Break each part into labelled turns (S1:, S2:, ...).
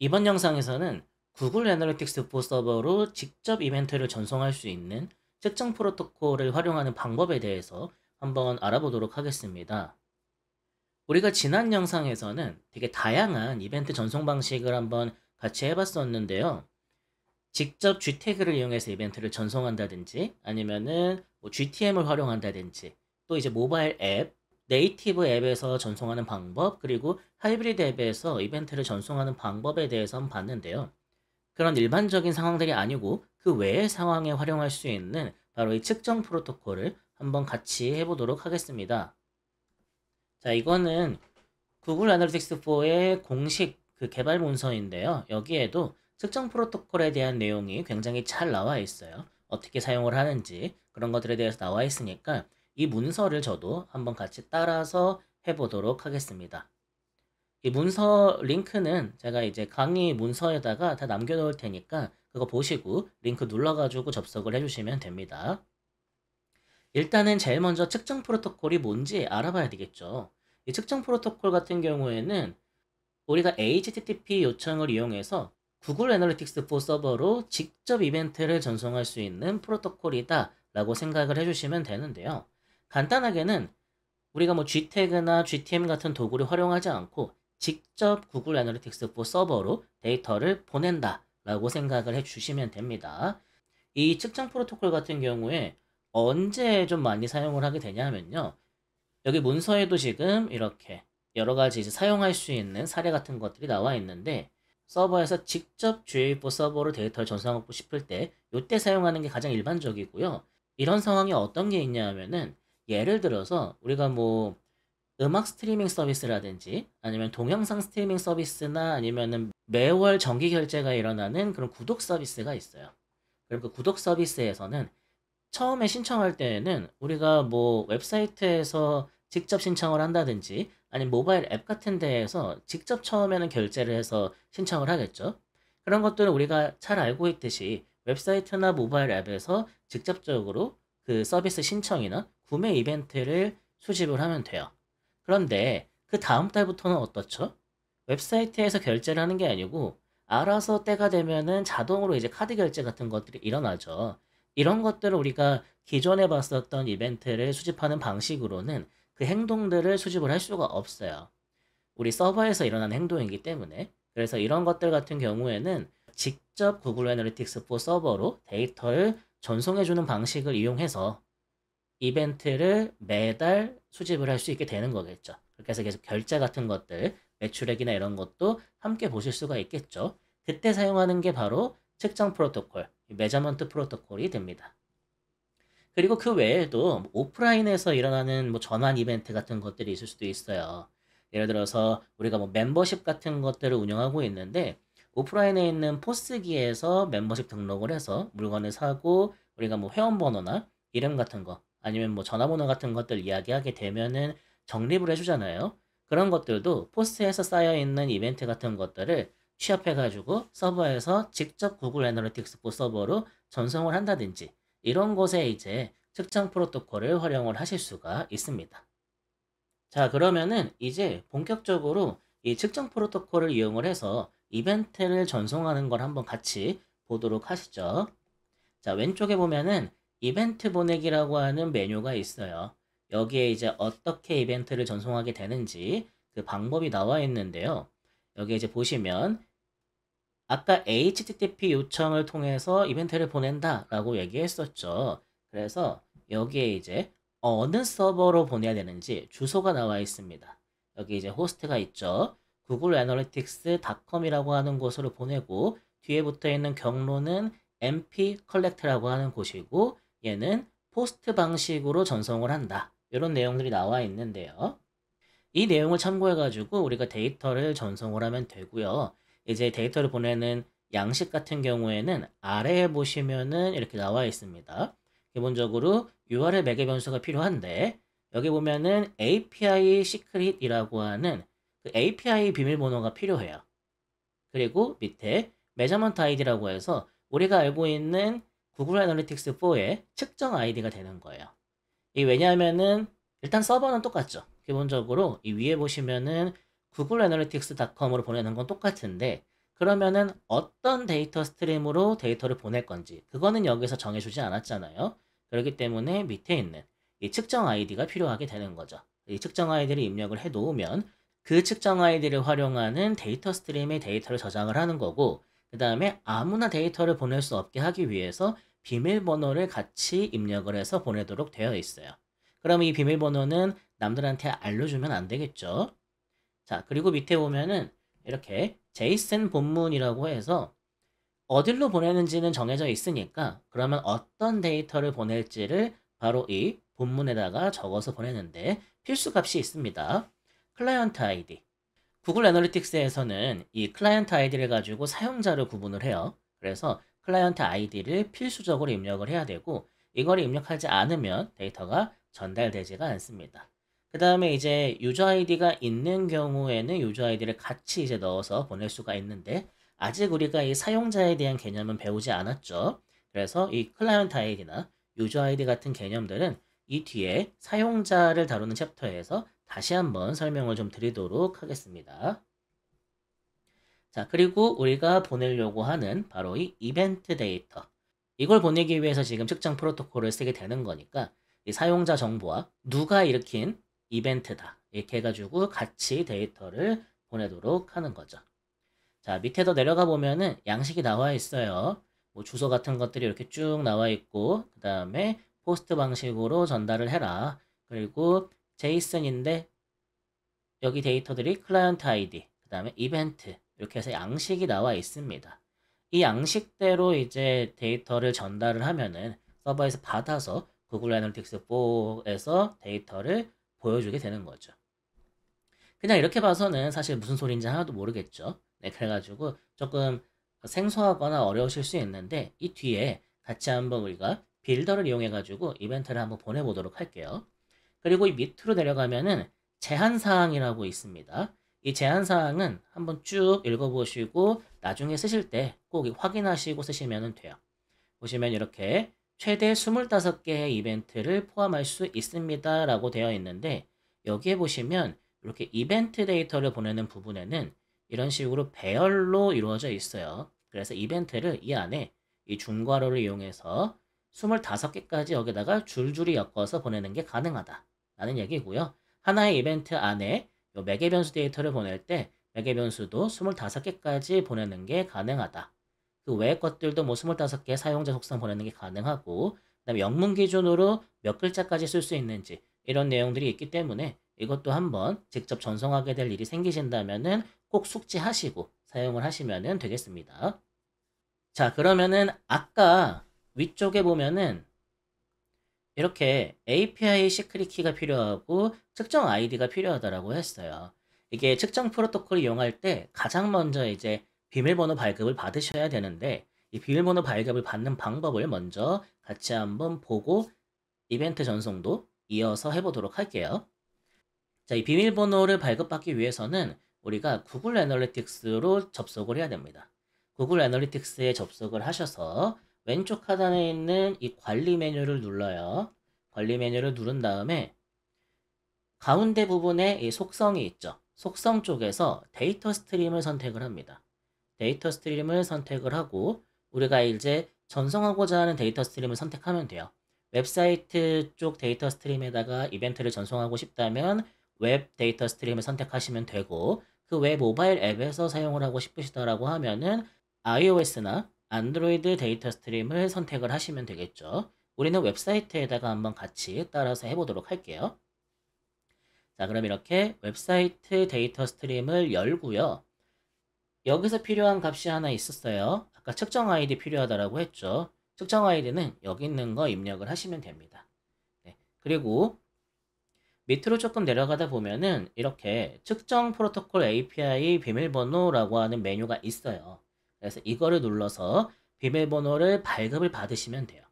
S1: 이번 영상에서는 구글 애널리틱스 4 서버로 직접 이벤트를 전송할 수 있는 특정 프로토콜을 활용하는 방법에 대해서 한번 알아보도록 하겠습니다. 우리가 지난 영상에서는 되게 다양한 이벤트 전송 방식을 한번 같이 해봤었는데요. 직접 G태그를 이용해서 이벤트를 전송한다든지 아니면은 뭐 GTM을 활용한다든지 또 이제 모바일 앱, 네이티브 앱에서 전송하는 방법 그리고 하이브리드 앱에서 이벤트를 전송하는 방법에 대해서 한번 봤는데요. 그런 일반적인 상황들이 아니고 그 외의 상황에 활용할 수 있는 바로 이 측정 프로토콜을 한번 같이 해보도록 하겠습니다. 자, 이거는 구글 애널리틱스 4의 공식 그 개발 문서인데요. 여기에도 측정 프로토콜에 대한 내용이 굉장히 잘 나와 있어요. 어떻게 사용을 하는지 그런 것들에 대해서 나와 있으니까 이 문서를 저도 한번 같이 따라서 해보도록 하겠습니다. 이 문서 링크는 제가 이제 강의 문서에다가 다 남겨놓을 테니까 그거 보시고 링크 눌러가지고 접속을 해주시면 됩니다. 일단은 제일 먼저 측정 프로토콜이 뭔지 알아봐야 되겠죠. 이 측정 프로토콜 같은 경우에는 우리가 HTTP 요청을 이용해서 구글 애널리틱스 4 서버로 직접 이벤트를 전송할 수 있는 프로토콜이다 라고 생각을 해주시면 되는데요. 간단하게는 우리가 뭐 G태그나 GTM 같은 도구를 활용하지 않고 직접 구글 애널리틱스 4 서버로 데이터를 보낸다 라고 생각을 해주시면 됩니다. 이 측정 프로토콜 같은 경우에 언제 좀 많이 사용을 하게 되냐면요. 여기 문서에도 지금 이렇게 여러 가지 이제 사용할 수 있는 사례 같은 것들이 나와 있는데 서버에서 직접 GA4 서버로 데이터를 전송하고 싶을 때 이때 사용하는 게 가장 일반적이고요. 이런 상황이 어떤 게 있냐 하면은 예를 들어서 우리가 뭐 음악 스트리밍 서비스라든지 아니면 동영상 스트리밍 서비스나 아니면은 매월 정기 결제가 일어나는 그런 구독 서비스가 있어요. 그럼 그 구독 서비스에서는 처음에 신청할 때에는 우리가 뭐 웹사이트에서 직접 신청을 한다든지 아니면 모바일 앱 같은 데에서 직접 처음에는 결제를 해서 신청을 하겠죠. 그런 것들은 우리가 잘 알고 있듯이 웹사이트나 모바일 앱에서 직접적으로 그 서비스 신청이나 구매 이벤트를 수집을 하면 돼요. 그런데 그 다음 달부터는 어떻죠? 웹사이트에서 결제를 하는 게 아니고 알아서 때가 되면은 자동으로 이제 카드 결제 같은 것들이 일어나죠. 이런 것들을 우리가 기존에 봤었던 이벤트를 수집하는 방식으로는 그 행동들을 수집을 할 수가 없어요. 우리 서버에서 일어나는 행동이기 때문에. 그래서 이런 것들 같은 경우에는 직접 구글 애널리틱스 4 서버로 데이터를 전송해주는 방식을 이용해서 이벤트를 매달 수집을 할 수 있게 되는 거겠죠. 그렇게 해서 계속 결제 같은 것들, 매출액이나 이런 것도 함께 보실 수가 있겠죠. 그때 사용하는 게 바로 측정 프로토콜, 메저먼트 프로토콜이 됩니다. 그리고 그 외에도 오프라인에서 일어나는 뭐 전환 이벤트 같은 것들이 있을 수도 있어요. 예를 들어서 우리가 뭐 멤버십 같은 것들을 운영하고 있는데 오프라인에 있는 포스기에서 멤버십 등록을 해서 물건을 사고 우리가 뭐 회원번호나 이름 같은 거 아니면 뭐 전화번호 같은 것들 이야기하게 되면은 적립을 해주잖아요. 그런 것들도 포스트에서 쌓여있는 이벤트 같은 것들을 취합해가지고 서버에서 직접 구글 애널리틱스 4 서버로 전송을 한다든지 이런 곳에 이제 측정 프로토콜을 활용을 하실 수가 있습니다. 자, 그러면은 이제 본격적으로 이 측정 프로토콜을 이용을 해서 이벤트를 전송하는 걸 한번 같이 보도록 하시죠. 자, 왼쪽에 보면은 이벤트 보내기라고 하는 메뉴가 있어요. 여기에 이제 어떻게 이벤트를 전송하게 되는지 그 방법이 나와 있는데요. 여기 이제 보시면 아까 HTTP 요청을 통해서 이벤트를 보낸다라고 얘기했었죠. 그래서 여기에 이제 어느 서버로 보내야 되는지 주소가 나와 있습니다. 여기 이제 호스트가 있죠. 구글 애널리틱스.com이라고 하는 곳으로 보내고 뒤에 붙어 있는 경로는 mp collect라고 하는 곳이고 얘는 포스트 방식으로 전송을 한다. 이런 내용들이 나와 있는데요. 이 내용을 참고해 가지고 우리가 데이터를 전송을 하면 되고요. 이제 데이터를 보내는 양식 같은 경우에는 아래에 보시면은 이렇게 나와 있습니다. 기본적으로 URL 매개 변수가 필요한데 여기 보면은 API 시크릿이라고 하는 그 API 비밀번호가 필요해요. 그리고 밑에 메저먼트 아이디라고 해서 우리가 알고 있는 구글 애널리틱스 4의 측정 아이디가 되는 거예요. 이 왜냐하면은 일단 서버는 똑같죠. 기본적으로 이 위에 보시면은 구글 애널리틱스.com으로 보내는 건 똑같은데 그러면은 어떤 데이터 스트림으로 데이터를 보낼 건지 그거는 여기서 정해주지 않았잖아요. 그렇기 때문에 밑에 있는 이 측정 아이디가 필요하게 되는 거죠. 이 측정 아이디를 입력을 해 놓으면 그 측정 아이디를 활용하는 데이터 스트림의 데이터를 저장을 하는 거고, 그 다음에 아무나 데이터를 보낼 수 없게 하기 위해서 비밀번호를 같이 입력을 해서 보내도록 되어 있어요. 그럼 이 비밀번호는 남들한테 알려주면 안 되겠죠. 자, 그리고 밑에 보면은 이렇게 제이슨 본문이라고 해서 어디로 보내는지는 정해져 있으니까 그러면 어떤 데이터를 보낼지를 바로 이 본문에다가 적어서 보내는데 필수 값이 있습니다. 클라이언트 아이디. 구글 애널리틱스에서는 이 클라이언트 아이디를 가지고 사용자를 구분을 해요. 그래서 클라이언트 아이디를 필수적으로 입력을 해야 되고, 이걸 입력하지 않으면 데이터가 전달되지가 않습니다. 그 다음에 이제 유저 아이디가 있는 경우에는 유저 아이디를 같이 이제 넣어서 보낼 수가 있는데, 아직 우리가 이 사용자에 대한 개념은 배우지 않았죠. 그래서 이 클라이언트 아이디나 유저 아이디 같은 개념들은 이 뒤에 사용자를 다루는 챕터에서 다시 한번 설명을 좀 드리도록 하겠습니다. 자, 그리고 우리가 보내려고 하는 바로 이 이벤트 데이터. 이걸 보내기 위해서 지금 측정 프로토콜을 쓰게 되는 거니까 이 사용자 정보와 누가 일으킨 이벤트다, 이렇게 해가지고 같이 데이터를 보내도록 하는 거죠. 자, 밑에 더 내려가 보면은 양식이 나와 있어요. 뭐 주소 같은 것들이 이렇게 쭉 나와 있고, 그 다음에 포스트 방식으로 전달을 해라. 그리고 제이슨인데 여기 데이터들이 클라이언트 아이디, 그 다음에 이벤트, 이렇게 해서 양식이 나와 있습니다. 이 양식대로 이제 데이터를 전달을 하면은 서버에서 받아서 구글 애널리틱스 4에서 데이터를 보여주게 되는 거죠. 그냥 이렇게 봐서는 사실 무슨 소리인지 하나도 모르겠죠. 네, 그래가지고 조금 생소하거나 어려우실 수 있는데 이 뒤에 같이 한번 우리가 빌더를 이용해가지고 이벤트를 한번 보내보도록 할게요. 그리고 이 밑으로 내려가면은 제한사항이라고 있습니다. 이 제한사항은 한번 쭉 읽어보시고 나중에 쓰실 때 꼭 확인하시고 쓰시면 돼요. 보시면 이렇게 최대 25개의 이벤트를 포함할 수 있습니다 라고 되어 있는데, 여기에 보시면 이렇게 이벤트 데이터를 보내는 부분에는 이런 식으로 배열로 이루어져 있어요. 그래서 이벤트를 이 안에 이 중괄호를 이용해서 25개까지 여기다가 줄줄이 엮어서 보내는 게 가능하다 라는 얘기고요. 하나의 이벤트 안에 요 매개 변수 데이터를 보낼 때 매개 변수도 25개까지 보내는 게 가능하다. 그 외의 것들도 뭐 25개 사용자 속성 보내는 게 가능하고, 그다음에 영문 기준으로 몇 글자까지 쓸 수 있는지 이런 내용들이 있기 때문에 이것도 한번 직접 전송하게 될 일이 생기신다면은 꼭 숙지하시고 사용을 하시면 되겠습니다. 자, 그러면은 아까 위쪽에 보면은 이렇게 API 시크릿 키가 필요하고 측정 아이디가 필요하다라고 했어요. 이게 측정 프로토콜을 이용할 때 가장 먼저 이제 비밀번호 발급을 받으셔야 되는데, 이 비밀번호 발급을 받는 방법을 먼저 같이 한번 보고 이벤트 전송도 이어서 해보도록 할게요. 자, 이 비밀번호를 발급받기 위해서는 우리가 구글 애널리틱스로 접속을 해야 됩니다. 구글 애널리틱스에 접속을 하셔서 왼쪽 하단에 있는 이 관리 메뉴를 눌러요. 관리 메뉴를 누른 다음에 가운데 부분에 이 속성이 있죠. 속성 쪽에서 데이터 스트림을 선택을 합니다. 데이터 스트림을 선택을 하고 우리가 이제 전송하고자 하는 데이터 스트림을 선택하면 돼요. 웹사이트 쪽 데이터 스트림에다가 이벤트를 전송하고 싶다면 웹 데이터 스트림을 선택하시면 되고, 그 외 모바일 앱에서 사용을 하고 싶으시다라고 하면은 iOS나 안드로이드 데이터 스트림을 선택을 하시면 되겠죠. 우리는 웹사이트에다가 한번 같이 따라서 해보도록 할게요. 자, 그럼 이렇게 웹사이트 데이터 스트림을 열고요. 여기서 필요한 값이 하나 있었어요. 아까 측정 아이디 필요하다라고 했죠. 측정 아이디는 여기 있는 거 입력을 하시면 됩니다. 네. 그리고 밑으로 조금 내려가다 보면은 이렇게 측정 프로토콜 API 비밀번호라고 하는 메뉴가 있어요. 그래서 이거를 눌러서 비밀번호를 발급을 받으시면 돼요.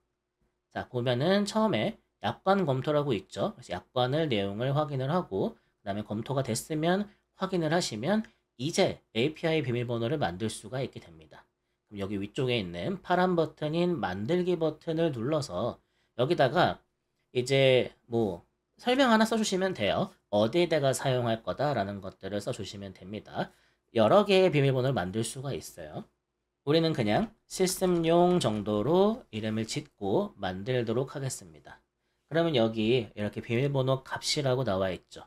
S1: 자, 보면은 처음에 약관 검토라고 있죠. 그래서 약관을 내용을 확인을 하고 그 다음에 검토가 됐으면 확인을 하시면 이제 API 비밀번호를 만들 수가 있게 됩니다. 그럼 여기 위쪽에 있는 파란 버튼인 만들기 버튼을 눌러서 여기다가 이제 뭐 설명 하나 써주시면 돼요. 어디에다가 사용할 거다라는 것들을 써주시면 됩니다. 여러 개의 비밀번호를 만들 수가 있어요. 우리는 그냥 실습용 정도로 이름을 짓고 만들도록 하겠습니다. 그러면 여기 이렇게 비밀번호 값이라고 나와 있죠.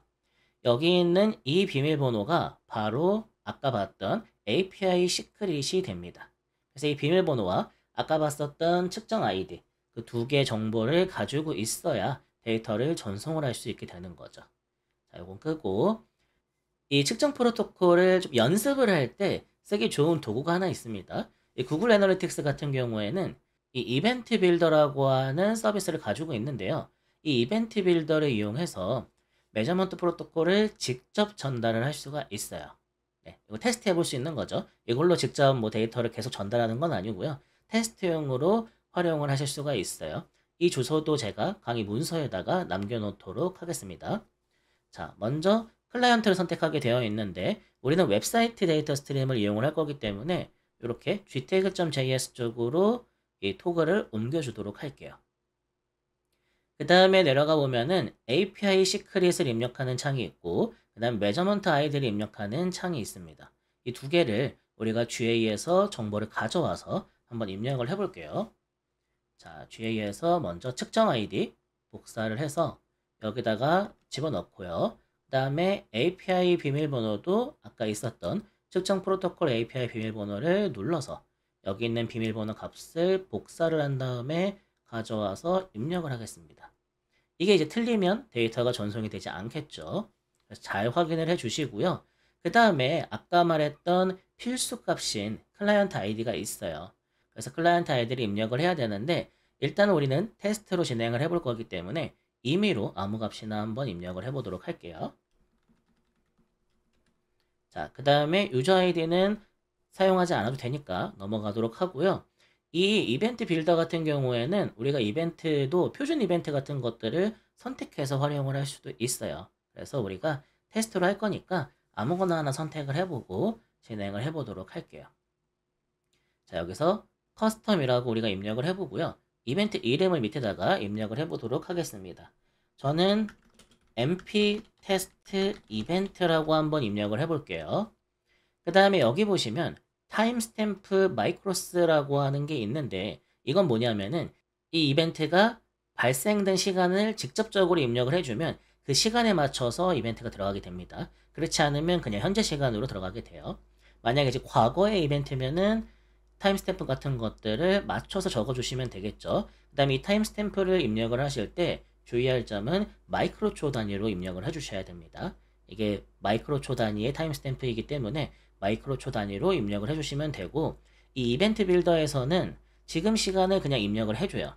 S1: 여기 있는 이 비밀번호가 바로 아까 봤던 API 시크릿이 됩니다. 그래서 이 비밀번호와 아까 봤었던 측정 아이디 그 두 개의 정보를 가지고 있어야 데이터를 전송을 할 수 있게 되는 거죠. 자, 이건 끄고 이 측정 프로토콜을 좀 연습을 할 때 쓰기 좋은 도구가 하나 있습니다. 이 구글 애널리틱스 같은 경우에는 이 이벤트 빌더라고 하는 서비스를 가지고 있는데요. 이 이벤트 빌더를 이용해서 메저먼트 프로토콜을 직접 전달을 할 수가 있어요. 네, 이거 테스트 해볼 수 있는 거죠. 이걸로 직접 뭐 데이터를 계속 전달하는 건 아니고요. 테스트용으로 활용을 하실 수가 있어요. 이 주소도 제가 강의 문서에다가 남겨놓도록 하겠습니다. 자, 먼저 클라이언트를 선택하게 되어 있는데 우리는 웹사이트 데이터 스트림을 이용을 할 거기 때문에 이렇게 gtag.js 쪽으로 이 토글을 옮겨주도록 할게요. 그 다음에 내려가 보면은 API 시크릿을 입력하는 창이 있고 그 다음 메저먼트 아이디를 입력하는 창이 있습니다. 이 두 개를 우리가 GA에서 정보를 가져와서 한번 입력을 해볼게요. 자, GA에서 먼저 측정 아이디 복사를 해서 여기다가 집어넣고요. 그 다음에 API 비밀번호도 아까 있었던 측정 프로토콜 API 비밀번호를 눌러서 여기 있는 비밀번호 값을 복사를 한 다음에 가져와서 입력을 하겠습니다. 이게 이제 틀리면 데이터가 전송이 되지 않겠죠. 그래서 잘 확인을 해 주시고요. 그 다음에 아까 말했던 필수 값인 클라이언트 아이디가 있어요. 그래서 클라이언트 아이디를 입력을 해야 되는데 일단 우리는 테스트로 진행을 해볼 거기 때문에 임의로 아무 값이나 한번 입력을 해보도록 할게요. 자, 그 다음에 유저 아이디는 사용하지 않아도 되니까 넘어가도록 하고요. 이 이벤트 빌더 같은 경우에는 우리가 이벤트도 표준 이벤트 같은 것들을 선택해서 활용을 할 수도 있어요. 그래서 우리가 테스트로 할 거니까 아무거나 하나 선택을 해보고 진행을 해보도록 할게요. 자, 여기서 커스텀이라고 우리가 입력을 해보고요. 이벤트 이름을 밑에다가 입력을 해보도록 하겠습니다. 저는 mp 테스트 이벤트라고 한번 입력을 해볼게요. 그 다음에 여기 보시면 타임스탬프 마이크로스라고 하는 게 있는데 이건 뭐냐면은 이 이벤트가 발생된 시간을 직접적으로 입력을 해주면 그 시간에 맞춰서 이벤트가 들어가게 됩니다. 그렇지 않으면 그냥 현재 시간으로 들어가게 돼요. 만약에 이제 과거의 이벤트면은 타임스탬프 같은 것들을 맞춰서 적어주시면 되겠죠. 그 다음에 이 타임스탬프를 입력을 하실 때 주의할 점은 마이크로초 단위로 입력을 해주셔야 됩니다. 이게 마이크로초 단위의 타임스탬프이기 때문에 마이크로초 단위로 입력을 해주시면 되고 이 이벤트 빌더에서는 지금 시간을 그냥 입력을 해줘요.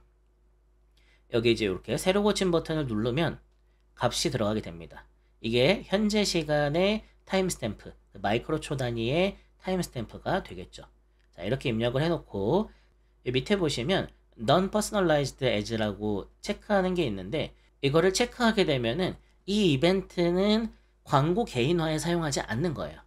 S1: 여기 이제 이렇게 새로 고침 버튼을 누르면 값이 들어가게 됩니다. 이게 현재 시간의 타임스탬프, 마이크로초 단위의 타임스탬프가 되겠죠. 자, 이렇게 입력을 해놓고 밑에 보시면 Non-Personalized As라고 체크하는 게 있는데 이거를 체크하게 되면은 이 이벤트는 광고 개인화에 사용하지 않는 거예요.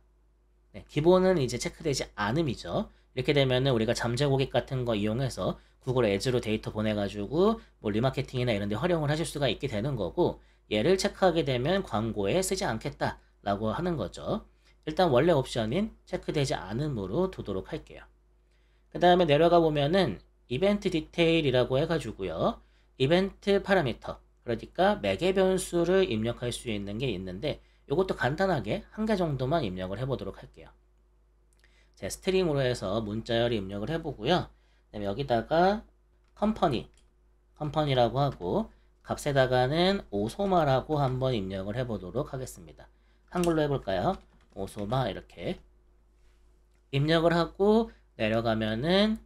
S1: 네, 기본은 이제 체크되지 않음이죠. 이렇게 되면은 우리가 잠재 고객 같은 거 이용해서 구글 애즈로 데이터 보내가지고 뭐 리마케팅이나 이런 데 활용을 하실 수가 있게 되는 거고 얘를 체크하게 되면 광고에 쓰지 않겠다라고 하는 거죠. 일단 원래 옵션인 체크되지 않음으로 두도록 할게요. 그 다음에 내려가 보면은 이벤트 디테일이라고 해가지고요. 이벤트 파라미터, 그러니까 매개 변수를 입력할 수 있는 게 있는데 이것도 간단하게 한 개 정도만 입력을 해보도록 할게요. 제 스트링으로 해서 문자열을 입력을 해보고요. 그다음에 여기다가 컴퍼니라고 하고 값에다가는 오소마라고 한번 입력을 해보도록 하겠습니다. 한글로 해볼까요? 오소마 이렇게 입력을 하고 내려가면은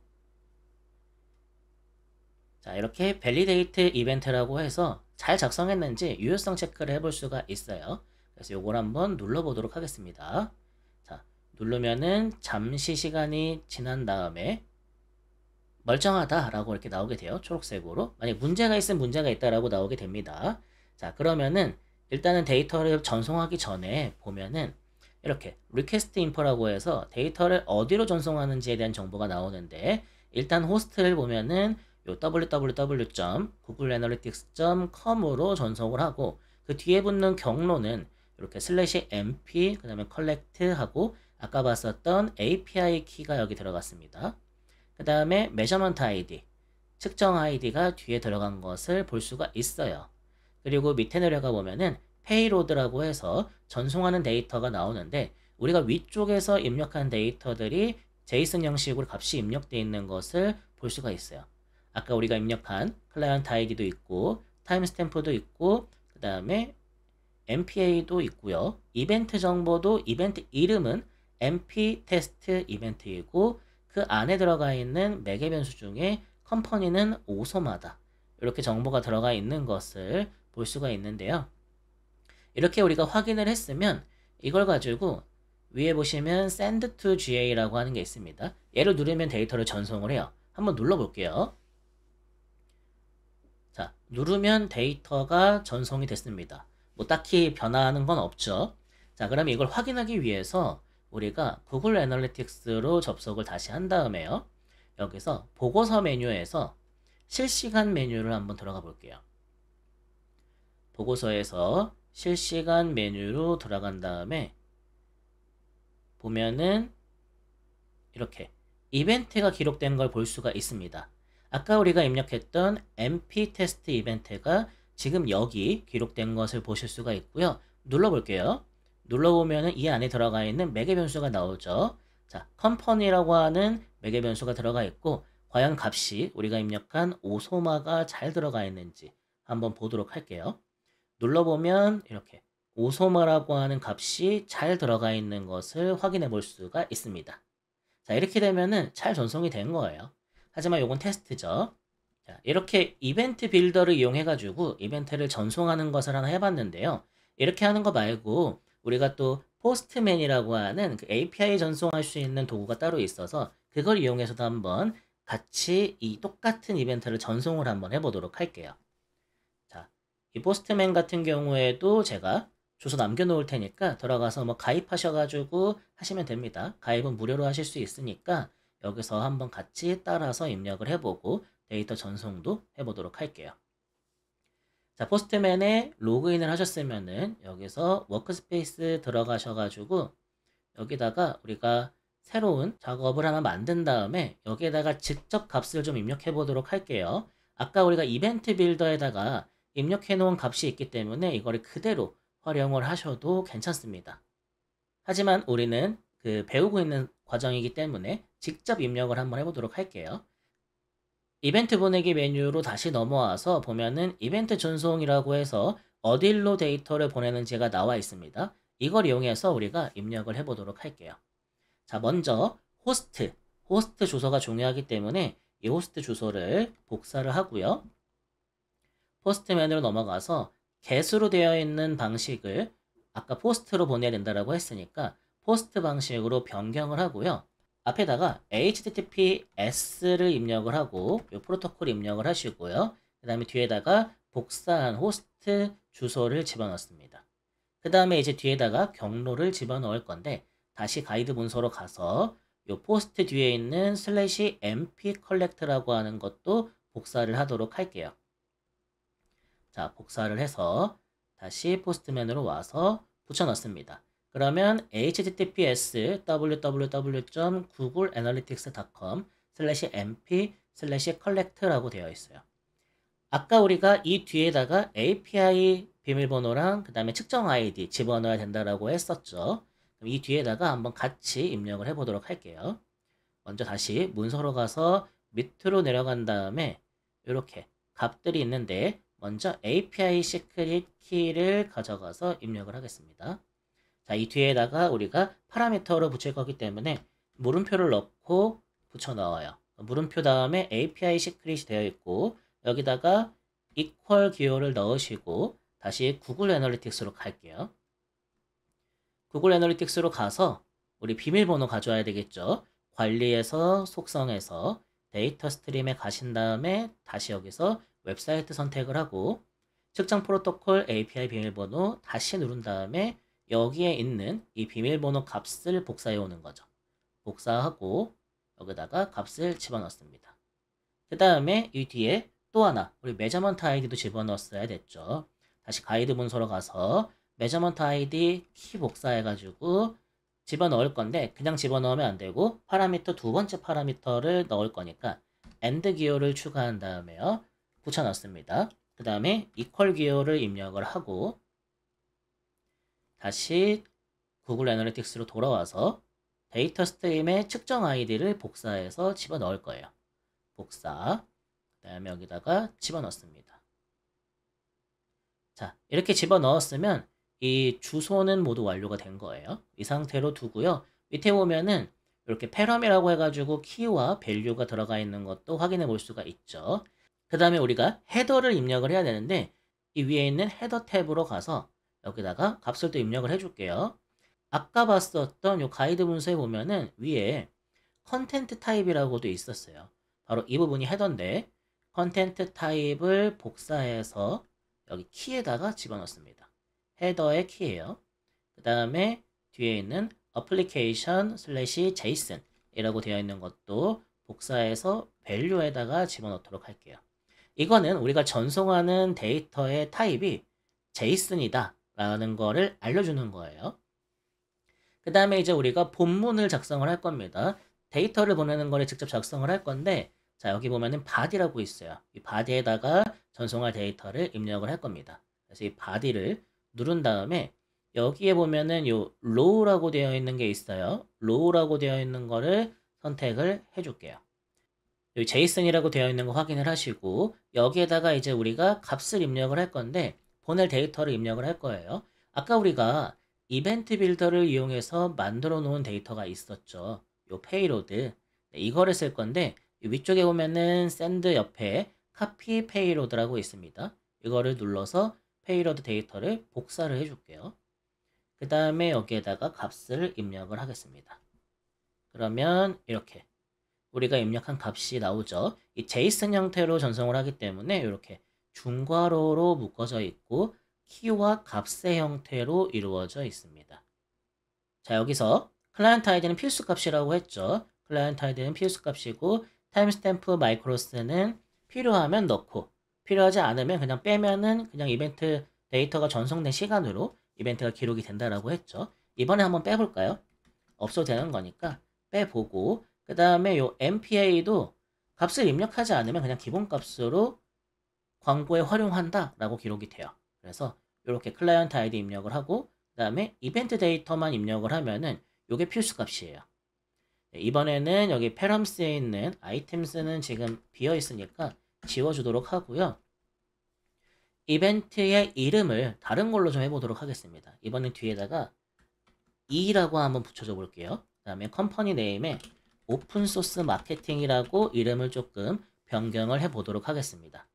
S1: 자, 이렇게 밸리데이트 이벤트라고 해서 잘 작성했는지 유효성 체크를 해볼 수가 있어요. 그래서 요걸 한번 눌러보도록 하겠습니다. 자, 누르면은 잠시 시간이 지난 다음에 멀쩡하다라고 이렇게 나오게 돼요. 초록색으로. 만약 문제가 있으면 문제가 있다라고 나오게 됩니다. 자, 그러면은 일단은 데이터를 전송하기 전에 보면은 이렇게 request info라고 해서 데이터를 어디로 전송하는지에 대한 정보가 나오는데 일단 호스트를 보면은 요 www.googleanalytics.com으로 전송을 하고 그 뒤에 붙는 경로는 이렇게 /mp 그 다음에 collect 하고 아까 봤었던 API 키가 여기 들어갔습니다. 그 다음에 measurement ID, 측정 아이디가 뒤에 들어간 것을 볼 수가 있어요. 그리고 밑에 내려가 보면은 payload라고 해서 전송하는 데이터가 나오는데 우리가 위쪽에서 입력한 데이터들이 제이슨 형식으로 값이 입력되어 있는 것을 볼 수가 있어요. 아까 우리가 입력한 클라이언트 아이디도 있고 타임스탬프도 있고 그 다음에 MPA도 있고요. 이벤트 정보도 이벤트 이름은 MP 테스트 이벤트이고 그 안에 들어가 있는 매개 변수 중에 컴퍼니는 오소마다 이렇게 정보가 들어가 있는 것을 볼 수가 있는데요. 이렇게 우리가 확인을 했으면 이걸 가지고 위에 보시면 send to GA라고 하는 게 있습니다. 얘를 누르면 데이터를 전송을 해요. 한번 눌러볼게요. 자, 누르면 데이터가 전송이 됐습니다. 뭐 딱히 변화하는 건 없죠. 자, 그럼 이걸 확인하기 위해서 우리가 구글 애널리틱스로 접속을 다시 한 다음에요. 여기서 보고서 메뉴에서 실시간 메뉴를 한번 들어가 볼게요. 보고서에서 실시간 메뉴로 들어간 다음에 보면은 이렇게 이벤트가 기록된 걸 볼 수가 있습니다. 아까 우리가 입력했던 MP 테스트 이벤트가 지금 여기 기록된 것을 보실 수가 있고요. 눌러볼게요. 눌러보면 이 안에 들어가 있는 매개 변수가 나오죠. 자, 컴퍼니라고 하는 매개 변수가 들어가 있고 과연 값이 우리가 입력한 오소마가 잘 들어가 있는지 한번 보도록 할게요. 눌러보면 이렇게 오소마라고 하는 값이 잘 들어가 있는 것을 확인해 볼 수가 있습니다. 자, 이렇게 되면은 잘 전송이 된 거예요. 하지만 이건 테스트죠. 자, 이렇게 이벤트 빌더를 이용해 가지고 이벤트를 전송하는 것을 하나 해봤는데요. 이렇게 하는 거 말고 우리가 또 포스트맨이라고 하는 그 API 전송할 수 있는 도구가 따로 있어서 그걸 이용해서도 한번 같이 이 똑같은 이벤트를 전송을 한번 해보도록 할게요. 자, 이 포스트맨 같은 경우에도 제가 주소 남겨놓을 테니까 들어가서 뭐 가입하셔가지고 하시면 됩니다. 가입은 무료로 하실 수 있으니까 여기서 한번 같이 따라서 입력을 해보고 데이터 전송도 해보도록 할게요. 자, 포스트맨에 로그인을 하셨으면은 여기서 워크스페이스 들어가셔가지고 여기다가 우리가 새로운 작업을 하나 만든 다음에 여기에다가 직접 값을 좀 입력해 보도록 할게요. 아까 우리가 이벤트 빌더에다가 입력해 놓은 값이 있기 때문에 이거를 그대로 활용을 하셔도 괜찮습니다. 하지만 우리는 그 배우고 있는 과정이기 때문에 직접 입력을 한번 해보도록 할게요. 이벤트 보내기 메뉴로 다시 넘어와서 보면은 이벤트 전송이라고 해서 어딜로 데이터를 보내는지가 나와 있습니다. 이걸 이용해서 우리가 입력을 해보도록 할게요. 자, 먼저 호스트 주소가 중요하기 때문에 이 호스트 주소를 복사를 하고요. 포스트맨으로 넘어가서 get으로 되어 있는 방식을 아까 포스트로 보내야 된다고 했으니까 포스트 방식으로 변경을 하고요. 앞에다가 HTTPS를 입력을 하고 이 프로토콜 입력을 하시고요. 그 다음에 뒤에다가 복사한 호스트 주소를 집어넣습니다. 그 다음에 이제 뒤에다가 경로를 집어넣을 건데 다시 가이드 문서로 가서 이 포스트 뒤에 있는 /mp collect라고 하는 것도 복사를 하도록 할게요. 자, 복사를 해서 다시 포스트맨으로 와서 붙여넣습니다. 그러면 https www.googleanalytics.com/mp/collect라고 되어 있어요. 아까 우리가 이 뒤에다가 API 비밀번호랑 그 다음에 측정 아이디 집어넣어야 된다라고 했었죠. 그럼 이 뒤에다가 한번 같이 입력을 해보도록 할게요. 먼저 다시 문서로 가서 밑으로 내려간 다음에 이렇게 값들이 있는데 먼저 API 시크릿 키를 가져가서 입력을 하겠습니다. 자, 이 뒤에다가 우리가 파라미터로 붙일 거기 때문에 물음표를 넣고 붙여 넣어요. 물음표 다음에 API 시크릿이 되어 있고 여기다가 equal 기호를 넣으시고 다시 구글 애널리틱스로 갈게요. 구글 애널리틱스로 가서 우리 비밀번호 가져와야 되겠죠. 관리에서 속성에서 데이터 스트림에 가신 다음에 다시 여기서 웹사이트 선택을 하고 측정 프로토콜 API 비밀번호 다시 누른 다음에 여기에 있는 이 비밀번호 값을 복사해 오는 거죠. 복사하고 여기다가 값을 집어넣습니다. 그 다음에 이 뒤에 또 하나 우리 measurement id도 집어넣었어야 됐죠. 다시 가이드 문서로 가서 measurement id 키 복사해 가지고 집어넣을 건데 그냥 집어넣으면 안 되고 파라미터 두 번째 파라미터를 넣을 거니까 AND 기호를 추가한 다음에요. 붙여넣습니다. 그 다음에 equal 기호를 입력을 하고 다시 구글 애널리틱스로 돌아와서 데이터 스트림의 측정 아이디를 복사해서 집어넣을 거예요. 복사. 그 다음에 여기다가 집어넣습니다. 자, 이렇게 집어넣었으면 이 주소는 모두 완료가 된 거예요. 이 상태로 두고요. 밑에 보면은 이렇게 패럼이라고 해가지고 키와 밸류가 들어가 있는 것도 확인해 볼 수가 있죠. 그 다음에 우리가 헤더를 입력을 해야 되는데 이 위에 있는 헤더 탭으로 가서 여기다가 값을 또 입력을 해줄게요. 아까 봤었던 요 가이드 문서에 보면은 위에 컨텐트 타입이라고도 있었어요. 바로 이 부분이 헤더인데 컨텐트 타입을 복사해서 여기 키에다가 집어넣습니다. 헤더의 키예요. 그 다음에 뒤에 있는 application /json 이라고 되어 있는 것도 복사해서 value에다가 집어넣도록 할게요. 이거는 우리가 전송하는 데이터의 타입이 JSON이다 라는 거를 알려주는 거예요. 그 다음에 이제 우리가 본문을 작성을 할 겁니다. 데이터를 보내는 거를 직접 작성을 할 건데 자 여기 보면은 body라고 있어요. 이 body에다가 전송할 데이터를 입력을 할 겁니다. 그래서 이 body를 누른 다음에 여기에 보면은 요 row라고 되어 있는 게 있어요. row라고 되어 있는 거를 선택을 해줄게요. 여기 JSON이라고 되어 있는 거 확인을 하시고 여기에다가 이제 우리가 값을 입력을 할 건데 보낼 데이터를 입력을 할 거예요. 아까 우리가 이벤트 빌더를 이용해서 만들어 놓은 데이터가 있었죠. 요 페이로드. 네, 이거를 쓸 건데 위쪽에 보면은 샌드 옆에 카피 페이로드라고 있습니다. 이거를 눌러서 페이로드 데이터를 복사를 해줄게요. 그 다음에 여기에다가 값을 입력을 하겠습니다. 그러면 이렇게 우리가 입력한 값이 나오죠. 이 JSON 형태로 전송을 하기 때문에 이렇게 중괄호로 묶어져 있고 키와 값의 형태로 이루어져 있습니다. 자, 여기서 클라이언트 아이디는 필수 값이라고 했죠. 클라이언트 아이디는 필수 값이고 타임스탬프 마이크로스는 필요하면 넣고 필요하지 않으면 그냥 빼면은 그냥 이벤트 데이터가 전송된 시간으로 이벤트가 기록이 된다라고 했죠. 이번에 한번 빼볼까요? 없어도 되는 거니까 빼보고 그 다음에 요 MPA도 값을 입력하지 않으면 그냥 기본 값으로 광고에 활용한다 라고 기록이 돼요. 그래서 이렇게 클라이언트 아이디 입력을 하고 그 다음에 이벤트 데이터만 입력을 하면은 이게 필수 값이에요. 네, 이번에는 여기 페럼스에 있는 아이템스는 지금 비어 있으니까 지워주도록 하고요. 이벤트의 이름을 다른 걸로 좀 해보도록 하겠습니다. 이번엔 뒤에다가 E라고 한번 붙여줘 볼게요. 그 다음에 컴퍼니 네임에 오픈소스 마케팅이라고 이름을 조금 변경을 해보도록 하겠습니다.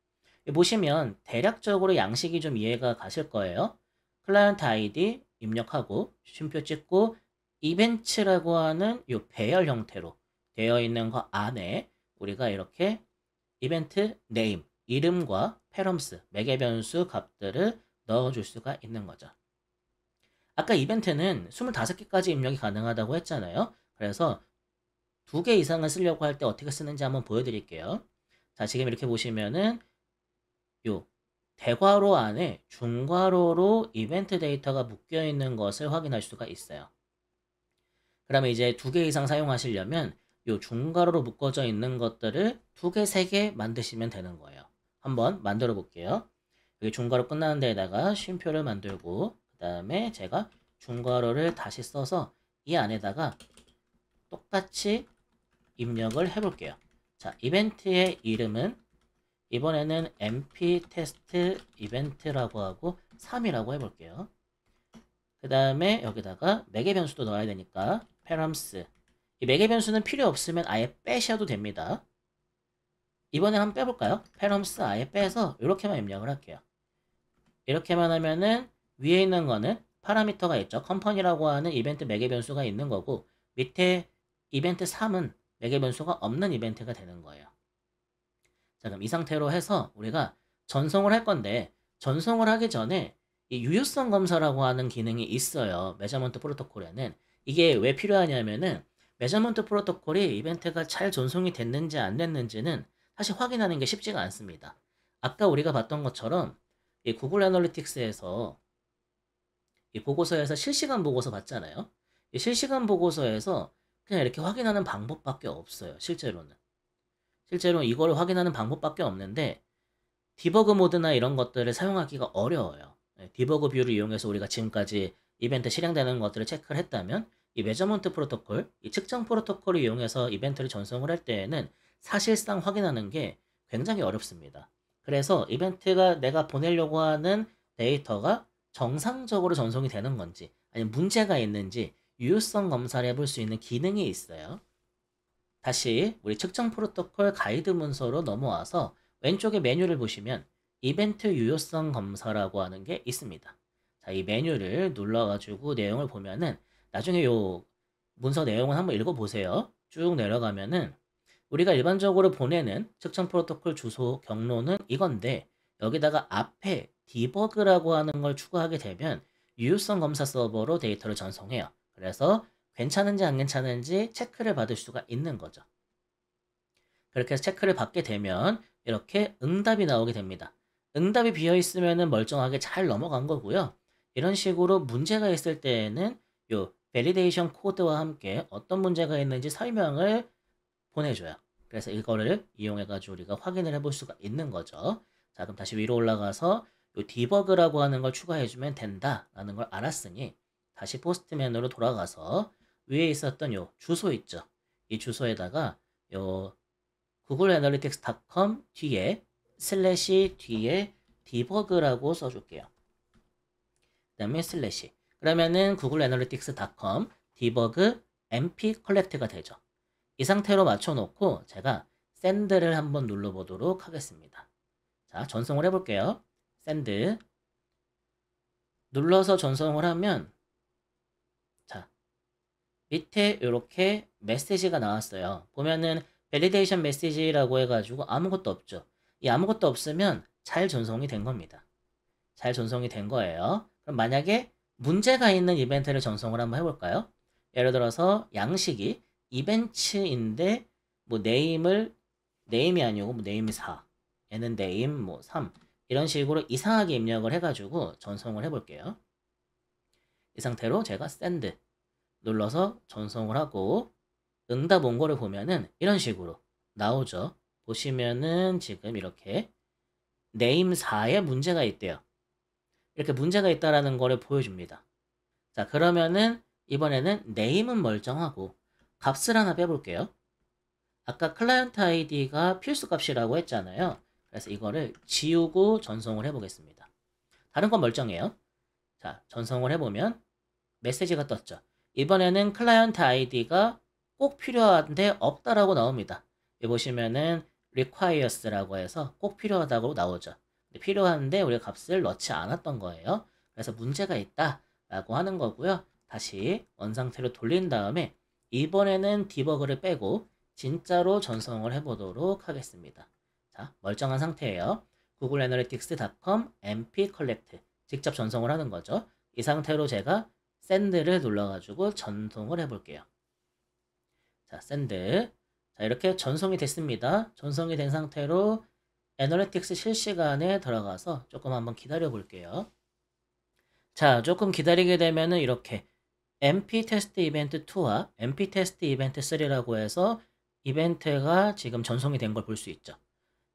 S1: 보시면 대략적으로 양식이 좀 이해가 가실 거예요. 클라이언트 아이디 입력하고 쉼표 찍고 이벤트라고 하는 이 배열 형태로 되어 있는 거 안에 우리가 이렇게 이벤트 네임, 이름과 페럼스, 매개 변수 값들을 넣어줄 수가 있는 거죠. 아까 이벤트는 25개까지 입력이 가능하다고 했잖아요. 그래서 2개 이상을 쓰려고 할 때 어떻게 쓰는지 한번 보여드릴게요. 자, 지금 이렇게 보시면은 요 대괄호 안에 중괄호로 이벤트 데이터가 묶여 있는 것을 확인할 수가 있어요. 그러면 이제 2개 이상 사용하시려면 요 중괄호로 묶어져 있는 것들을 2개, 3개 만드시면 되는 거예요. 한번 만들어 볼게요. 여기 중괄호 끝나는 데에다가 쉼표를 만들고 그 다음에 제가 중괄호를 다시 써서 이 안에다가 똑같이 입력을 해볼게요. 자, 이벤트의 이름은 이번에는 mp 테스트 이벤트라고 하고 3이라고 해볼게요. 그 다음에 여기다가 매개 변수도 넣어야 되니까 params 이 매개 변수는 필요 없으면 아예 빼셔도 됩니다. 이번에 한번 빼볼까요? params 아예 빼서 이렇게만 입력을 할게요. 이렇게만 하면은 위에 있는 거는 파라미터가 있죠. 컴퍼니라고 하는 이벤트 매개 변수가 있는 거고 밑에 이벤트 3은 매개 변수가 없는 이벤트가 되는 거예요. 자, 그럼 이 상태로 해서 우리가 전송을 할 건데 전송을 하기 전에 이 유효성 검사라고 하는 기능이 있어요. 메저먼트 프로토콜에는. 이게 왜 필요하냐면은 메저먼트 프로토콜이 이벤트가 잘 전송이 됐는지 안 됐는지는 사실 확인하는 게 쉽지가 않습니다. 아까 우리가 봤던 것처럼 이 구글 애널리틱스에서 이 보고서에서 실시간 보고서 봤잖아요. 이 실시간 보고서에서 그냥 이렇게 확인하는 방법밖에 없어요. 실제로는. 실제로 이거를 확인하는 방법밖에 없는데 디버그 모드나 이런 것들을 사용하기가 어려워요. 디버그 뷰를 이용해서 우리가 지금까지 이벤트 실행되는 것들을 체크를 했다면 이 메저먼트 프로토콜, 이 측정 프로토콜을 이용해서 이벤트를 전송을 할 때에는 사실상 확인하는 게 굉장히 어렵습니다. 그래서 이벤트가 내가 보내려고 하는 데이터가 정상적으로 전송이 되는 건지 아니면 문제가 있는지 유효성 검사를 해볼 수 있는 기능이 있어요. 다시 우리 측정 프로토콜 가이드 문서로 넘어와서 왼쪽에 메뉴를 보시면 이벤트 유효성 검사라고 하는 게 있습니다. 자, 이 메뉴를 눌러가지고 내용을 보면은 나중에 요 문서 내용을 한번 읽어보세요. 쭉 내려가면은 우리가 일반적으로 보내는 측정 프로토콜 주소 경로는 이건데 여기다가 앞에 디버그라고 하는 걸 추가하게 되면 유효성 검사 서버로 데이터를 전송해요. 그래서 괜찮은지 안 괜찮은지 체크를 받을 수가 있는 거죠. 그렇게 해서 체크를 받게 되면 이렇게 응답이 나오게 됩니다. 응답이 비어 있으면 멀쩡하게 잘 넘어간 거고요. 이런 식으로 문제가 있을 때에는 요 밸리데이션 코드와 함께 어떤 문제가 있는지 설명을 보내줘요. 그래서 이거를 이용해가지고 우리가 확인을 해볼 수가 있는 거죠. 자, 그럼 다시 위로 올라가서 요 디버그라고 하는 걸 추가해주면 된다라는 걸 알았으니 다시 포스트 메뉴로 돌아가서 위에 있었던 요 주소 있죠. 이 주소에다가 요 googleanalytics.com 뒤에 슬래시 뒤에 디버그라고 써줄게요. 그 다음에 슬래시. 그러면은 googleanalytics.com 디버그 mp 컬렉트가 되죠. 이 상태로 맞춰놓고 제가 샌드를 한번 눌러보도록 하겠습니다. 자, 전송을 해볼게요. 샌드 눌러서 전송을 하면 자, 밑에 이렇게 메시지가 나왔어요. 보면은 밸리데이션 메시지라고 해가지고 아무것도 없죠. 이 아무것도 없으면 잘 전송이 된 겁니다. 잘 전송이 된 거예요. 그럼 만약에 문제가 있는 이벤트를 전송을 한번 해볼까요? 예를 들어서 양식이 이벤트인데 뭐 네임이 아니고 뭐 네임이 4 얘는 네임 뭐 3 이런 식으로 이상하게 입력을 해가지고 전송을 해볼게요. 이 상태로 제가 샌드 눌러서 전송을 하고 응답 온 거를 보면은 이런 식으로 나오죠. 보시면은 지금 이렇게 네임 4에 문제가 있대요. 이렇게 문제가 있다라는 거를 보여줍니다. 자, 그러면은 이번에는 네임은 멀쩡하고 값을 하나 빼볼게요. 아까 클라이언트 아이디가 필수 값이라고 했잖아요. 그래서 이거를 지우고 전송을 해보겠습니다. 다른 건 멀쩡해요. 자, 전송을 해보면 메시지가 떴죠. 이번에는 클라이언트 아이디가 꼭 필요한데 없다라고 나옵니다. 여기 보시면은 requires라고 해서 꼭 필요하다고 나오죠. 필요한데 우리가 값을 넣지 않았던 거예요. 그래서 문제가 있다라고 하는 거고요. 다시 원상태로 돌린 다음에 이번에는 디버그를 빼고 진짜로 전송을 해보도록 하겠습니다. 자, 멀쩡한 상태예요. googleanalytics.com mp collect 직접 전송을 하는 거죠. 이 상태로 제가 샌드를 눌러가지고 전송을 해볼게요. 자, 샌드. 자, 이렇게 전송이 됐습니다. 전송이 된 상태로 애널리틱스 실시간에 들어가서 조금 한번 기다려 볼게요. 자, 조금 기다리게 되면은 이렇게 MP 테스트 이벤트 2와 MP 테스트 이벤트 3라고 해서 이벤트가 지금 전송이 된 걸 볼 수 있죠.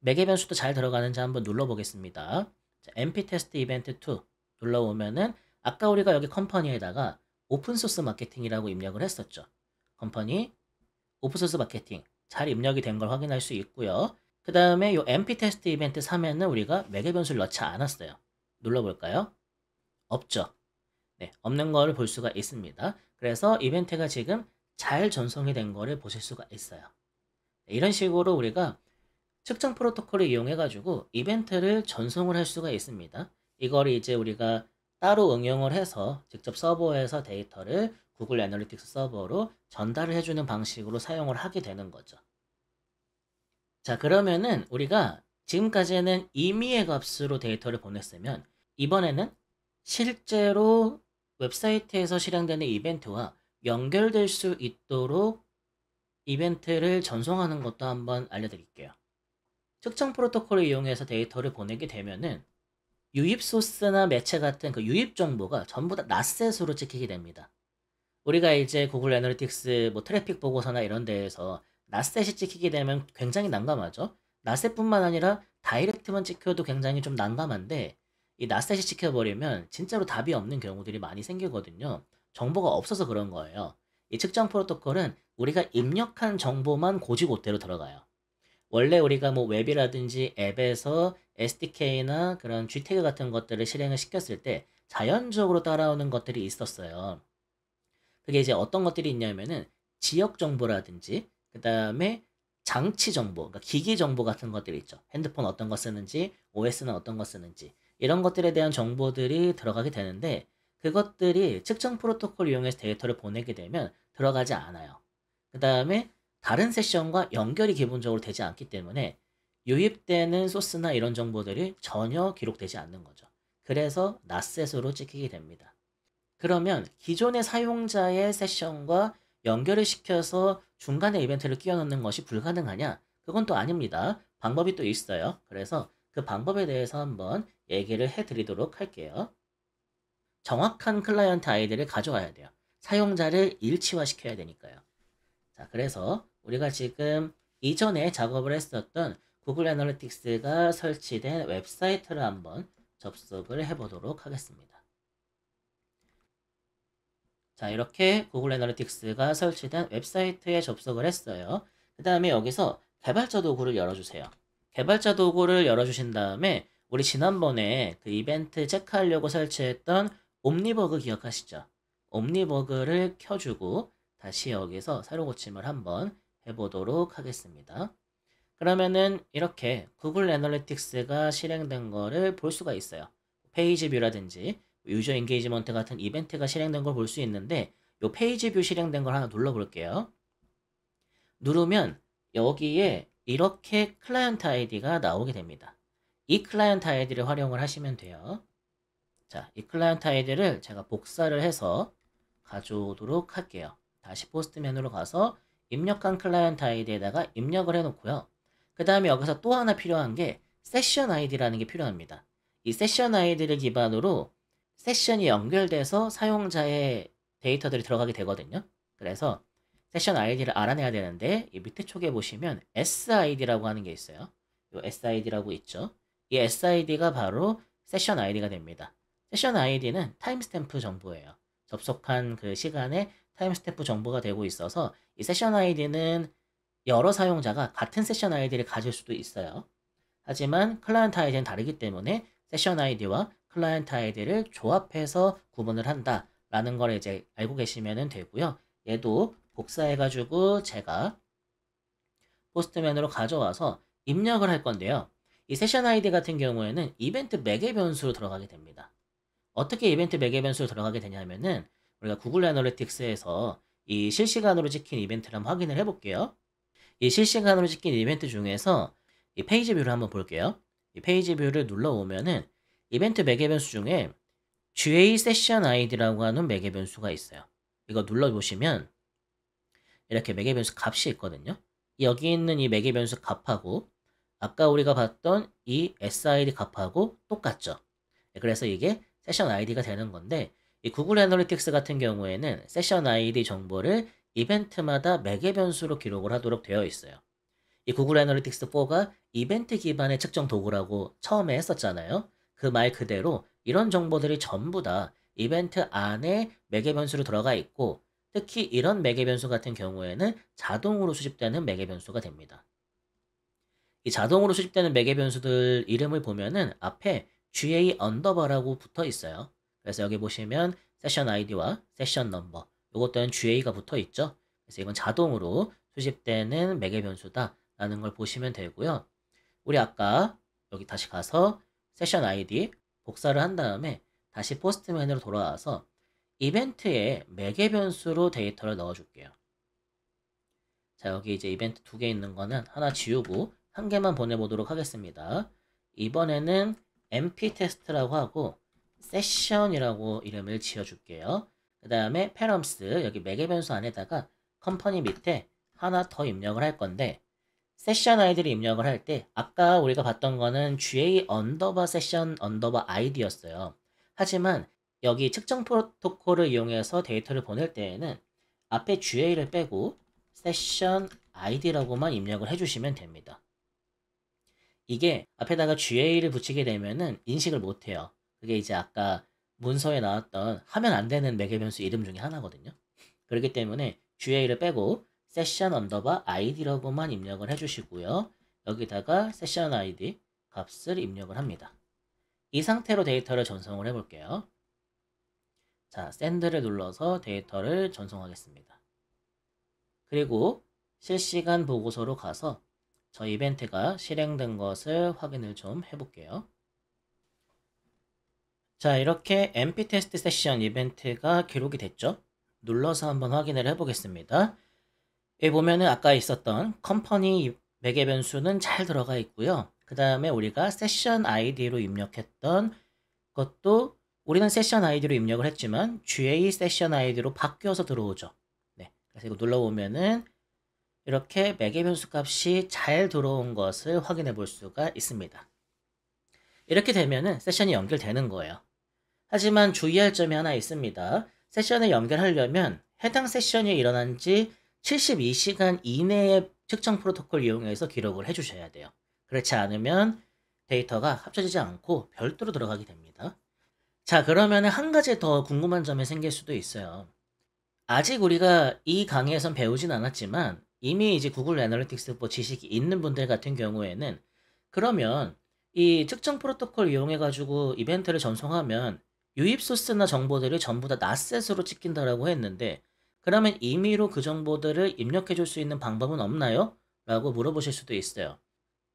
S1: 매개 변수도 잘 들어가는지 한번 눌러보겠습니다. 자, MP 테스트 이벤트 2 눌러보면은 아까 우리가 여기 컴퍼니에다가 오픈소스 마케팅이라고 입력을 했었죠. 컴퍼니 오픈소스 마케팅 잘 입력이 된 걸 확인할 수 있고요. 그 다음에 이 MP 테스트 이벤트 3에는 우리가 매개 변수를 넣지 않았어요. 눌러볼까요? 없죠. 네, 없는 거를 볼 수가 있습니다. 그래서 이벤트가 지금 잘 전송이 된 거를 보실 수가 있어요. 네, 이런 식으로 우리가 측정 프로토콜을 이용해 가지고 이벤트를 전송을 할 수가 있습니다. 이거를 이제 우리가 따로 응용을 해서 직접 서버에서 데이터를 구글 애널리틱스 서버로 전달을 해주는 방식으로 사용을 하게 되는 거죠. 자, 그러면은 우리가 지금까지는 임의의 값으로 데이터를 보냈으면 이번에는 실제로 웹사이트에서 실행되는 이벤트와 연결될 수 있도록 이벤트를 전송하는 것도 한번 알려드릴게요. 측정 프로토콜을 이용해서 데이터를 보내게 되면은 유입 소스나 매체 같은 그 유입 정보가 전부 다 낫셋으로 찍히게 됩니다. 우리가 이제 구글 애널리틱스 뭐 트래픽 보고서나 이런 데에서 낫셋이 찍히게 되면 굉장히 난감하죠. 낫셋뿐만 아니라 다이렉트만 찍혀도 굉장히 좀 난감한데 이 낫셋이 찍혀버리면 진짜로 답이 없는 경우들이 많이 생기거든요. 정보가 없어서 그런 거예요. 이 측정 프로토콜은 우리가 입력한 정보만 고지고대로 들어가요. 원래 우리가 뭐 웹이라든지 앱에서 SDK나 그런 G태그 같은 것들을 실행을 시켰을 때 자연적으로 따라오는 것들이 있었어요. 그게 이제 어떤 것들이 있냐면은 지역 정보라든지 그다음에 장치 정보, 그러니까 기기 정보 같은 것들이 있죠. 핸드폰 어떤 거 쓰는지, OS는 어떤 거 쓰는지 이런 것들에 대한 정보들이 들어가게 되는데 그것들이 측정 프로토콜 이용해서 데이터를 보내게 되면 들어가지 않아요. 그다음에 다른 세션과 연결이 기본적으로 되지 않기 때문에 유입되는 소스나 이런 정보들이 전혀 기록되지 않는 거죠. 그래서 낫셋으로 찍히게 됩니다. 그러면 기존의 사용자의 세션과 연결을 시켜서 중간에 이벤트를 끼워 넣는 것이 불가능하냐? 그건 또 아닙니다. 방법이 또 있어요. 그래서 그 방법에 대해서 한번 얘기를 해드리도록 할게요. 정확한 클라이언트 아이디를 가져와야 돼요. 사용자를 일치화시켜야 되니까요. 자, 그래서 우리가 지금 이전에 작업을 했었던 구글 애널리틱스가 설치된 웹사이트를 한번 접속을 해보도록 하겠습니다. 자, 이렇게 구글 애널리틱스가 설치된 웹사이트에 접속을 했어요. 그 다음에 여기서 개발자 도구를 열어주세요. 개발자 도구를 열어주신 다음에 우리 지난번에 그 이벤트 체크하려고 설치했던 옴니버그 기억하시죠? 옴니버그를 켜주고 다시 여기서 새로 고침을 한번 해보도록 하겠습니다. 그러면은 이렇게 구글 애널리틱스가 실행된 거를 볼 수가 있어요. 페이지 뷰라든지 유저 인게이지먼트 같은 이벤트가 실행된 걸 볼 수 있는데 이 페이지 뷰 실행된 걸 하나 눌러볼게요. 누르면 여기에 이렇게 클라이언트 아이디가 나오게 됩니다. 이 클라이언트 아이디를 활용을 하시면 돼요. 자, 이 클라이언트 아이디를 제가 복사를 해서 가져오도록 할게요. 다시 포스트 메뉴로 가서 입력한 클라이언트 아이디에다가 입력을 해놓고요. 그 다음에 여기서 또 하나 필요한 게 세션 아이디라는 게 필요합니다. 이 세션 아이디를 기반으로 세션이 연결돼서 사용자의 데이터들이 들어가게 되거든요. 그래서 세션 아이디를 알아내야 되는데 이 밑에 쪽에 보시면 SID라고 하는 게 있어요. 이 SID라고 있죠. 이 SID가 바로 세션 아이디가 됩니다. 세션 아이디는 타임스탬프 정보예요. 접속한 그 시간에 타임스탬프 정보가 되고 있어서 이 세션 아이디는 여러 사용자가 같은 세션 아이디를 가질 수도 있어요. 하지만 클라이언트 아이디는 다르기 때문에 세션 아이디와 클라이언트 아이디를 조합해서 구분을 한다라는 걸 이제 알고 계시면 되고요. 얘도 복사해가지고 제가 포스트맨으로 가져와서 입력을 할 건데요. 이 세션 아이디 같은 경우에는 이벤트 매개 변수로 들어가게 됩니다. 어떻게 이벤트 매개 변수로 들어가게 되냐면은 우리가 구글 애널리틱스에서 이 실시간으로 찍힌 이벤트를 한번 확인을 해볼게요. 이 실시간으로 찍힌 이벤트 중에서 이 페이지 뷰를 한번 볼게요. 이 페이지 뷰를 눌러오면은 이벤트 매개 변수 중에 GA 세션 아이디라고 하는 매개 변수가 있어요. 이거 눌러보시면 이렇게 매개 변수 값이 있거든요. 여기 있는 이 매개 변수 값하고 아까 우리가 봤던 이 SID 값하고 똑같죠. 그래서 이게 세션 아이디가 되는 건데 이 구글 애널리틱스 같은 경우에는 세션 아이디 정보를 이벤트마다 매개 변수로 기록을 하도록 되어 있어요. 이 구글 애널리틱스 4가 이벤트 기반의 측정 도구라고 처음에 했었잖아요. 그 말 그대로 이런 정보들이 전부 다 이벤트 안에 매개 변수로 들어가 있고 특히 이런 매개 변수 같은 경우에는 자동으로 수집되는 매개 변수가 됩니다. 이 자동으로 수집되는 매개 변수들 이름을 보면은 앞에 GA 언더바라고 붙어 있어요. 그래서 여기 보시면 세션 아이디와 세션 넘버 이것들은 GA가 붙어 있죠. 그래서 이건 자동으로 수집되는 매개 변수다라는 걸 보시면 되고요. 우리 아까 여기 다시 가서 세션 아이디 복사를 한 다음에 다시 포스트 메뉴로 돌아와서 이벤트에 매개 변수로 데이터를 넣어줄게요. 자, 여기 이제 이벤트 2개 있는 거는 하나 지우고 한 개만 보내보도록 하겠습니다. 이번에는 MP 테스트라고 하고 세션이라고 이름을 지어줄게요. 그 다음에 페럼스 여기 매개 변수 안에다가 컴퍼니 밑에 하나 더 입력을 할 건데 세션 아이디를 입력을 할 때 아까 우리가 봤던 거는 GA 언더바 세션 언더바 아이디였어요. 하지만 여기 측정 프로토콜을 이용해서 데이터를 보낼 때에는 앞에 GA를 빼고 세션 ID라고만 입력을 해주시면 됩니다. 이게 앞에다가 GA를 붙이게 되면은 인식을 못해요. 그게 이제 아까 문서에 나왔던 하면 안 되는 매개 변수 이름 중에 하나거든요. 그렇기 때문에 GA를 빼고 세션 언더바 ID라고만 입력을 해주시고요. 여기다가 세션 ID 값을 입력을 합니다. 이 상태로 데이터를 전송을 해볼게요. 자, 샌드를 눌러서 데이터를 전송하겠습니다. 그리고 실시간 보고서로 가서 저 이벤트가 실행된 것을 확인을 좀 해볼게요. 자, 이렇게 np 테스트 세션 이벤트가 기록이 됐죠? 눌러서 한번 확인을 해보겠습니다. 여기 보면은 아까 있었던 컴퍼니 매개 변수는 잘 들어가 있고요. 그 다음에 우리가 세션 아이디로 입력했던 것도 우리는 세션 아이디로 입력을 했지만 GA 세션 아이디로 바뀌어서 들어오죠. 네, 그래서 이거 눌러보면은 이렇게 매개 변수 값이 잘 들어온 것을 확인해 볼 수가 있습니다. 이렇게 되면은 세션이 연결되는 거예요. 하지만 주의할 점이 하나 있습니다. 세션을 연결하려면 해당 세션이 일어난 지 72시간 이내에 측정 프로토콜 이용해서 기록을 해주셔야 돼요. 그렇지 않으면 데이터가 합쳐지지 않고 별도로 들어가게 됩니다. 자, 그러면 한 가지 더 궁금한 점이 생길 수도 있어요. 아직 우리가 이 강의에선 배우진 않았지만 이미 이제 구글 애널리틱스 지식이 있는 분들 같은 경우에는 그러면 이 측정 프로토콜 이용해가지고 이벤트를 전송하면 유입 소스나 정보들이 전부 다 낫셋으로 찍힌다라고 했는데 그러면 임의로 그 정보들을 입력해 줄 수 있는 방법은 없나요? 라고 물어보실 수도 있어요.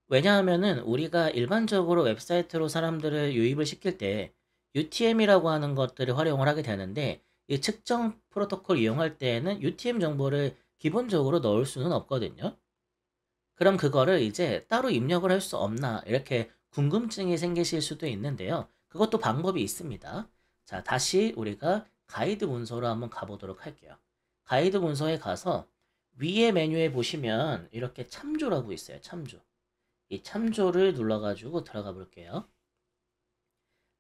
S1: 왜냐하면은 우리가 일반적으로 웹사이트로 사람들을 유입을 시킬 때 UTM이라고 하는 것들을 활용을 하게 되는데 이 측정 프로토콜 이용할 때에는 UTM 정보를 기본적으로 넣을 수는 없거든요. 그럼 그거를 이제 따로 입력을 할 수 없나 이렇게 궁금증이 생기실 수도 있는데요. 그것도 방법이 있습니다. 자, 다시 우리가 가이드 문서로 한번 가보도록 할게요. 가이드 문서에 가서 위에 메뉴에 보시면 이렇게 참조라고 있어요. 참조. 이 참조를 눌러가지고 들어가 볼게요.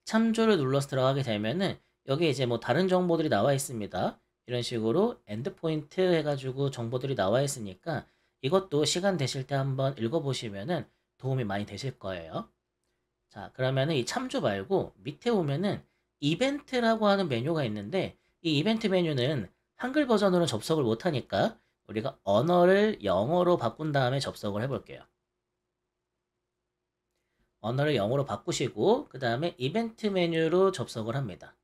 S1: 참조를 눌러서 들어가게 되면은 여기 이제 뭐 다른 정보들이 나와 있습니다. 이런 식으로 엔드포인트 해가지고 정보들이 나와 있으니까 이것도 시간 되실 때 한번 읽어보시면은 도움이 많이 되실 거예요. 자, 그러면은 이 참조 말고 밑에 오면은 이벤트라고 하는 메뉴가 있는데 이 이벤트 메뉴는 한글 버전으로 접속을 못하니까 우리가 언어를 영어로 바꾼 다음에 접속을 해볼게요. 언어를 영어로 바꾸시고 그 다음에 이벤트 메뉴로 접속을 합니다.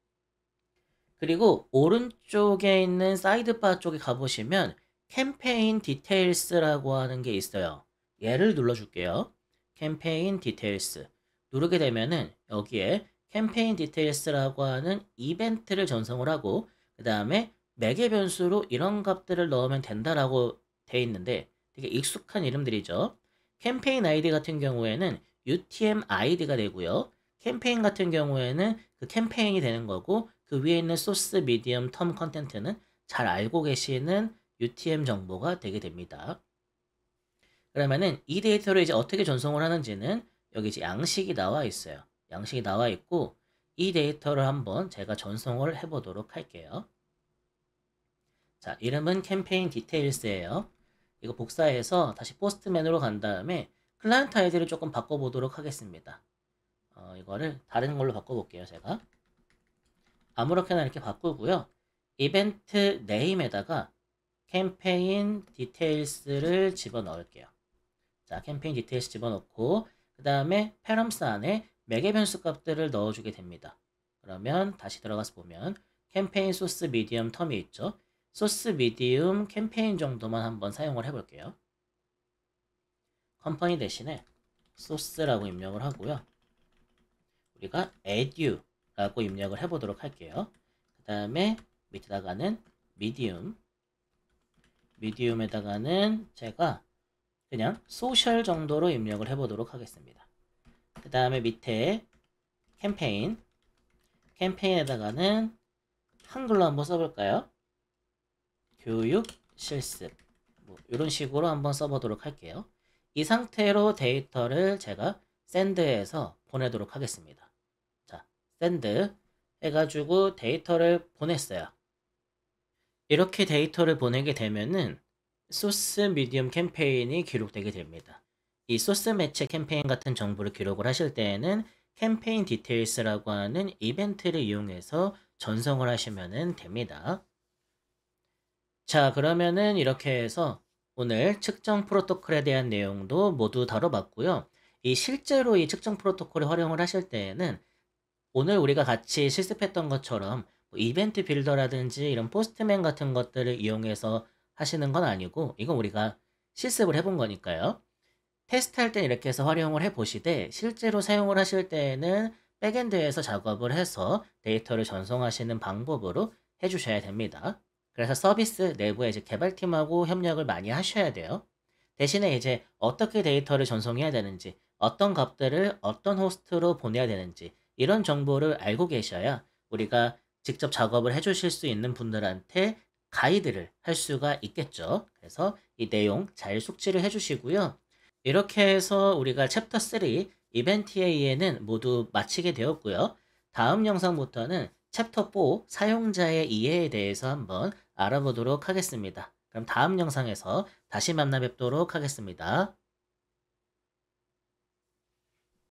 S1: 그리고 오른쪽에 있는 사이드바 쪽에 가보시면 캠페인 디테일스라고 하는 게 있어요. 얘를 눌러줄게요. 캠페인 디테일스 누르게 되면은 여기에 캠페인 디테일스라고 하는 이벤트를 전송을 하고 그 다음에 매개 변수로 이런 값들을 넣으면 된다라고 돼 있는데 되게 익숙한 이름들이죠. 캠페인 아이디 같은 경우에는 UTM 아이디가 되고요. 캠페인 같은 경우에는 그 캠페인이 되는 거고 그 위에 있는 소스, 미디엄, 텀 컨텐트는 잘 알고 계시는 UTM 정보가 되게 됩니다. 그러면은 이 데이터를 이제 어떻게 전송을 하는지는 여기 이제 양식이 나와 있어요. 양식이 나와 있고 이 데이터를 한번 제가 전송을 해보도록 할게요. 자, 이름은 캠페인 디테일스예요. 이거 복사해서 다시 포스트맨으로 간 다음에 클라이언트 아이디를 조금 바꿔보도록 하겠습니다. 이거를 다른 걸로 바꿔볼게요, 제가. 아무렇게나 이렇게 바꾸고요. 이벤트 네임에다가 캠페인 디테일스를 집어넣을게요. 자, 캠페인 디테일스 집어넣고 그 다음에 패럼스 안에 매개 변수 값들을 넣어주게 됩니다. 그러면 다시 들어가서 보면 캠페인 소스 미디엄 텀이 있죠. 소스 미디움 캠페인 정도만 한번 사용을 해볼게요. 컴퍼니 대신에 소스라고 입력을 하고요. 우리가 edu라고 입력을 해보도록 할게요. 그 다음에 밑에다가는 미디움에다가는 제가 그냥 소셜 정도로 입력을 해보도록 하겠습니다. 그 다음에 밑에 캠페인에다가는 한글로 한번 써볼까요? 교육 실습 뭐 이런 식으로 한번 써보도록 할게요. 이 상태로 데이터를 제가 샌드해서 보내도록 하겠습니다. 자, 샌드 해가지고 데이터를 보냈어요. 이렇게 데이터를 보내게 되면은 소스 미디엄 캠페인이 기록되게 됩니다. 이 소스 매체 캠페인 같은 정보를 기록을 하실 때에는 캠페인 디테일스라고 하는 이벤트를 이용해서 전송을 하시면 됩니다. 자, 그러면은 이렇게 해서 오늘 측정 프로토콜에 대한 내용도 모두 다뤄봤고요. 이 실제로 이 측정 프로토콜을 활용을 하실 때에는 오늘 우리가 같이 실습했던 것처럼 뭐 이벤트 빌더라든지 이런 포스트맨 같은 것들을 이용해서 하시는 건 아니고, 이건 우리가 실습을 해본 거니까요. 테스트할 땐 이렇게 해서 활용을 해보시되 실제로 사용을 하실 때에는 백엔드에서 작업을 해서 데이터를 전송하시는 방법으로 해주셔야 됩니다. 그래서 서비스 내부에 이제 개발팀하고 협력을 많이 하셔야 돼요. 대신에 이제 어떻게 데이터를 전송해야 되는지, 어떤 값들을 어떤 호스트로 보내야 되는지 이런 정보를 알고 계셔야 우리가 직접 작업을 해주실 수 있는 분들한테 가이드를 할 수가 있겠죠. 그래서 이 내용 잘 숙지를 해주시고요. 이렇게 해서 우리가 챕터 3 이벤트 AE는 모두 마치게 되었고요. 다음 영상부터는 챕터 4 사용자의 이해에 대해서 한번 알아보도록 하겠습니다. 그럼 다음 영상에서 다시 만나 뵙도록 하겠습니다.